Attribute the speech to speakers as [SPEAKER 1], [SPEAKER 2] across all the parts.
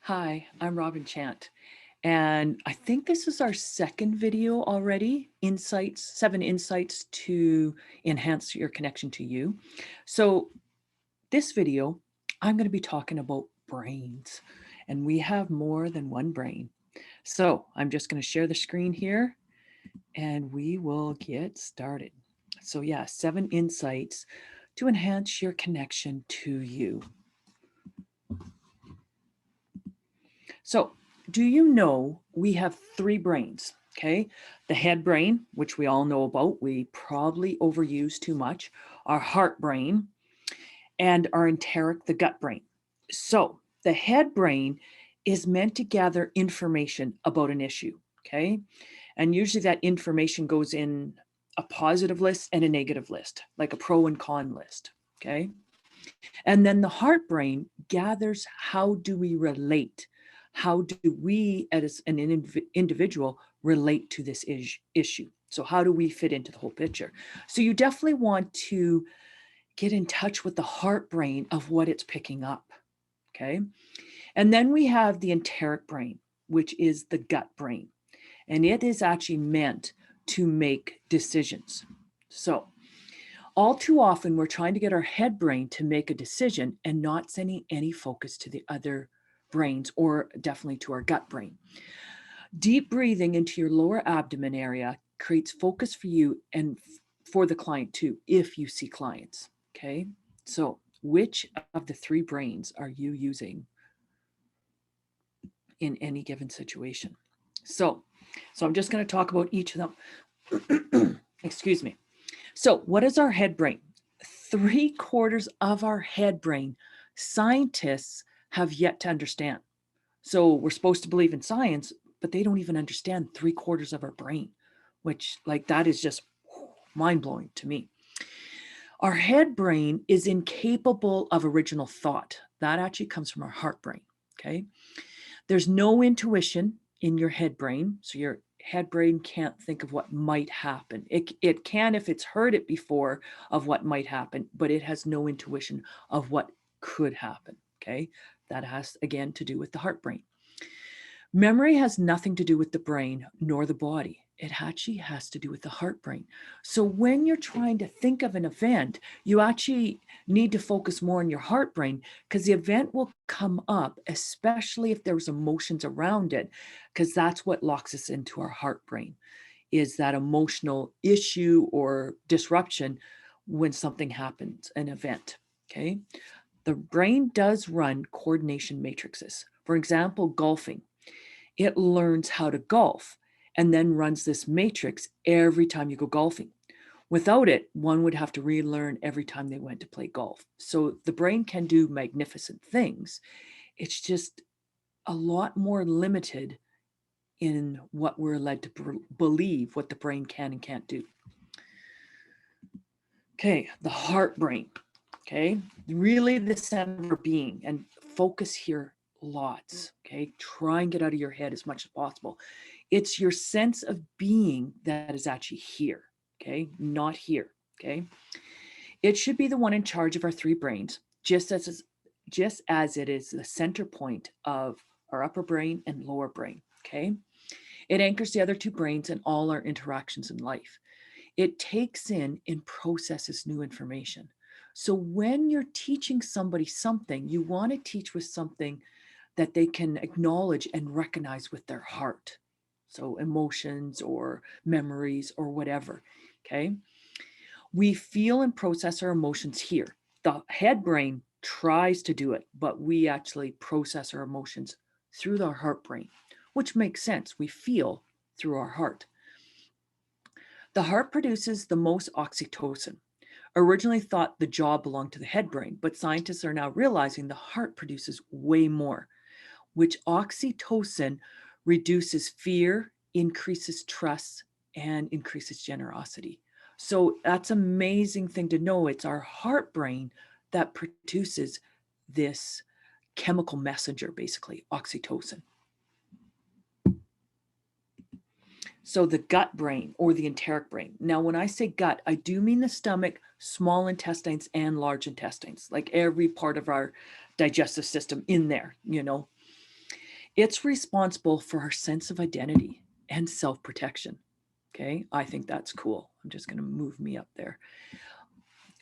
[SPEAKER 1] Hi, I'm Robin Chant, and I think this is our second video already, 7 insights to enhance your connection to you. So this video, I'm going to be talking about brains, and we have more than one brain. So I'm just going to share the screen here, and we will get started. So yeah, 7 insights to enhance your connection to you. So, do you know we have three brains? Okay. The head brain, which we all know about, we probably overuse too much, our heart brain, and our enteric, the gut brain. So, the head brain is meant to gather information about an issue. Okay. And usually that information goes in a positive list and a negative list, like a pro and con list. Okay. And then the heart brain gathers how do we relate? How do we, as an individual, relate to this issue? So, how do we fit into the whole picture? So, you definitely want to get in touch with the heart brain of what it's picking up. Okay. And then we have the enteric brain, which is the gut brain, and it is actually meant to make decisions. So, all too often, we're trying to get our head brain to make a decision and not sending any focus to the other brains or definitely to our gut brain. Deep breathing into your lower abdomen area creates focus for you and for the client too, if you see clients. Okay. So, which of the three brains are you using in any given situation? So I'm just going to talk about each of them. Excuse me. So, what is our head brain? 3/4 of our head brain, scientists have yet to understand. So, we're supposed to believe in science, but they don't even understand 3/4 of our brain, which, like, that is just mind blowing to me. Our head brain is incapable of original thought. That actually comes from our heart brain. Okay. There's no intuition in your head brain. So, your head brain can't think of what might happen. It can if it's heard it before of what might happen, but it has no intuition of what could happen. Okay. That has, again, to do with the heart brain. Memory has nothing to do with the brain nor the body. It actually has to do with the heart brain. So when you're trying to think of an event, you actually need to focus more on your heart brain because the event will come up, especially if there's emotions around it, because that's what locks us into our heart brain is that emotional issue or disruption when something happens, an event. Okay. The brain does run coordination matrices. For example, golfing, it learns how to golf and then runs this matrix every time you go golfing. Without it, one would have to relearn every time they went to play golf. So the brain can do magnificent things. It's just a lot more limited in what we're led to believe what the brain can and can't do. Okay, the heart brain. Okay, really the center of our being, and focus here lots. Okay, try and get out of your head as much as possible. It's your sense of being that is actually here. Okay, not here. Okay, it should be the one in charge of our three brains, just as it is the center point of our upper brain and lower brain. Okay, it anchors the other two brains in all our interactions in life. It takes in and processes new information. So when you're teaching somebody something, you want to teach with something that they can acknowledge and recognize with their heart. So emotions or memories or whatever. Okay. We feel and process our emotions here. The head brain tries to do it, but we actually process our emotions through our heart brain, which makes sense. We feel through our heart. The heart produces the most oxytocin. Originally thought the jaw belonged to the head brain, but scientists are now realizing the heart produces way more, which oxytocin reduces fear, increases trust, and increases generosity. So that's an amazing thing to know. It's our heart brain that produces this chemical messenger, basically, oxytocin. So the gut brain or the enteric brain. Now, when I say gut, I do mean the stomach, small intestines, and large intestines, like every part of our digestive system in there. It's responsible for our sense of identity and self-protection. Okay, I think that's cool. I'm just going to move me up there.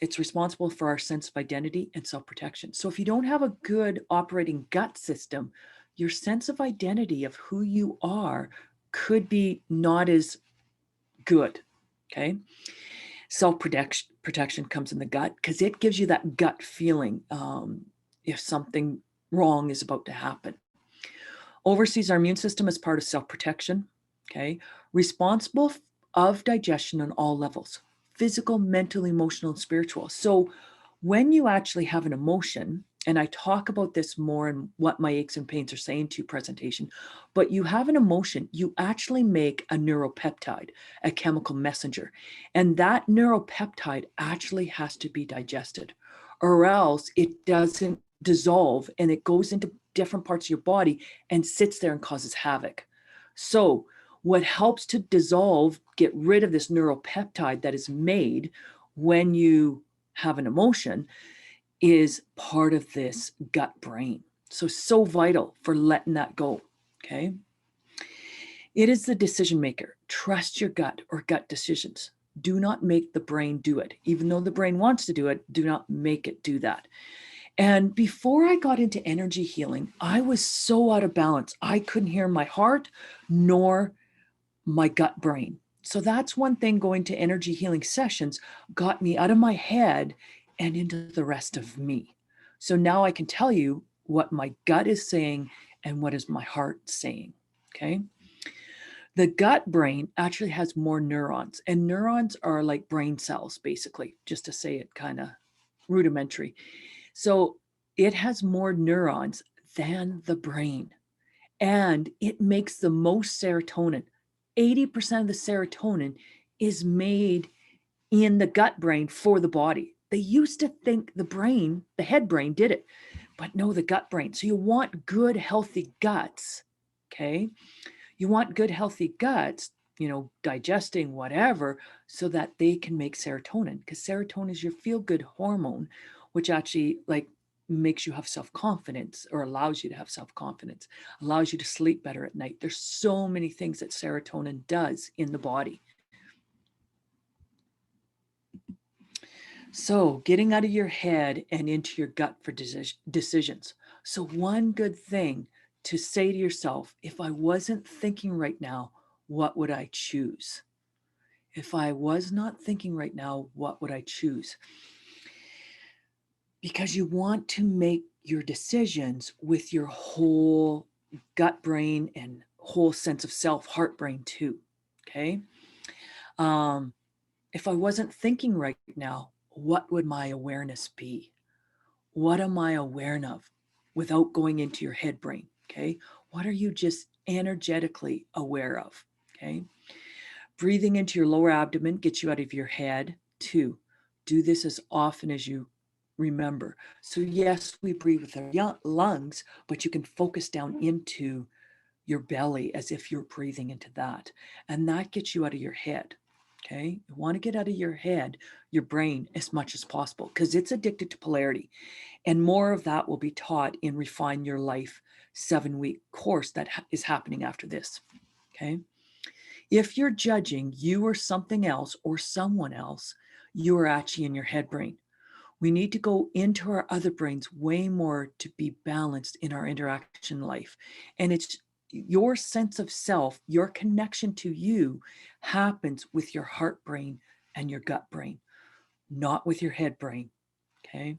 [SPEAKER 1] It's responsible for our sense of identity and self-protection. So if you don't have a good operating gut system, your sense of identity of who you are could be not as good. Okay. Self-protection comes in the gut because it gives you that gut feeling if something wrong is about to happen. Oversees our immune system as part of self-protection. Okay. Responsible of digestion on all levels: physical, mental, emotional, and spiritual. So when you actually have an emotion, and I talk about this more in what my aches and pains are saying to you presentation, but you have an emotion, you actually make a neuropeptide, a chemical messenger. And that neuropeptide actually has to be digested, or else it doesn't dissolve and it goes into different parts of your body and sits there and causes havoc. So what helps to dissolve, get rid of this neuropeptide that is made when you have an emotion, is part of this gut brain. So vital for letting that go. Okay. It is the decision maker. Trust your gut or gut decisions. Do not make the brain do it. Even though the brain wants to do it, do not make it do that. And before I got into energy healing, I was so out of balance. I couldn't hear my heart nor my gut brain. So that's one thing. Going to energy healing sessions got me out of my head and into the rest of me. So now I can tell you what my gut is saying and what is my heart saying. Okay. The gut brain actually has more neurons, and neurons are like brain cells, basically, just to say it kind of rudimentary. So it has more neurons than the brain, and it makes the most serotonin. 80% of the serotonin is made in the gut brain for the body. They used to think the brain, the head brain did it, but no, the gut brain. So you want good, healthy guts. Okay. You want good, healthy guts, digesting whatever, so that they can make serotonin, because serotonin is your feel good hormone, which actually makes you have self-confidence, or allows you to have self-confidence, allows you to sleep better at night. There's so many things that serotonin does in the body. So getting out of your head and into your gut for decisions. So one good thing to say to yourself: if I wasn't thinking right now, what would I choose? If I was not thinking right now, what would I choose? Because you want to make your decisions with your whole gut brain and whole sense of self, heart brain too. Okay. If I wasn't thinking right now, what would my awareness be? What am I aware of without going into your head brain? Okay. What are you just energetically aware of? Okay. Breathing into your lower abdomen gets you out of your head. 2, do this as often as you remember. So yes, we breathe with our lungs, but you can focus down into your belly as if you're breathing into that. And that gets you out of your head. Okay. You want to get out of your head, your brain, as much as possible, because it's addicted to polarity. And more of that will be taught in Refine Your Life 7-week course that is happening after this. Okay. If you're judging you or something else or someone else, you are actually in your head brain. We need to go into our other brains way more to be balanced in our interaction life. And it's your sense of self, your connection to you happens with your heart brain and your gut brain, not with your head brain. Okay.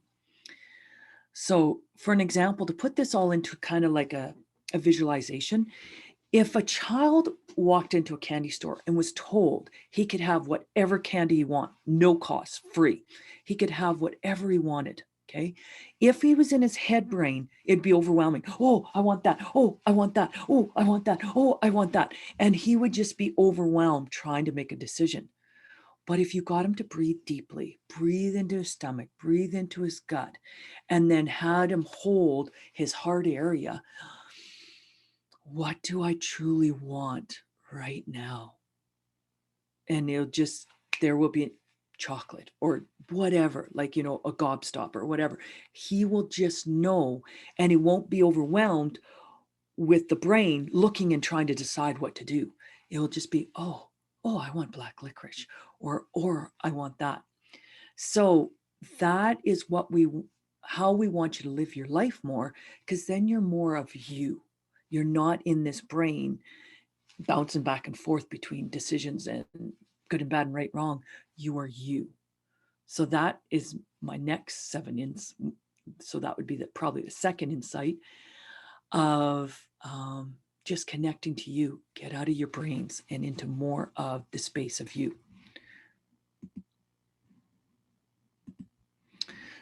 [SPEAKER 1] So for an example, to put this all into kind of like a visualization, if a child walked into a candy store and was told he could have whatever candy he want, no cost, free, he could have whatever he wanted. Okay. If he was in his head brain, it'd be overwhelming. Oh, I want that. Oh, I want that. Oh, I want that. Oh, I want that. And he would just be overwhelmed trying to make a decision. But if you got him to breathe deeply, breathe into his stomach, breathe into his gut, and then had him hold his heart area, what do I truly want right now? And there will be chocolate or whatever, a gobstopper or whatever. He will just know, and he won't be overwhelmed with the brain looking and trying to decide what to do. It will just be, oh, I want black licorice, or I want that. So that is how we want you to live your life more, because then you're more of you. You're not in this brain bouncing back and forth between decisions and good and bad and right, wrong. You are you. So that is my next 7 ins. So that would be probably the second insight of just connecting to you. Get out of your brains and into more of the space of you.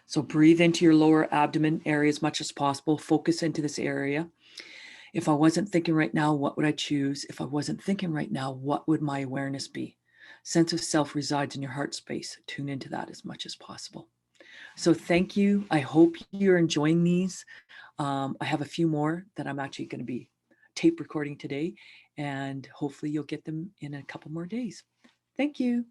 [SPEAKER 1] So breathe into your lower abdomen area as much as possible. Focus into this area. If I wasn't thinking right now, what would I choose? If I wasn't thinking right now, what would my awareness be? Sense of self resides in your heart space. Tune into that as much as possible. So thank you. I hope you're enjoying these. I have a few more that I'm actually going to be tape recording today, and hopefully you'll get them in a couple more days. Thank you.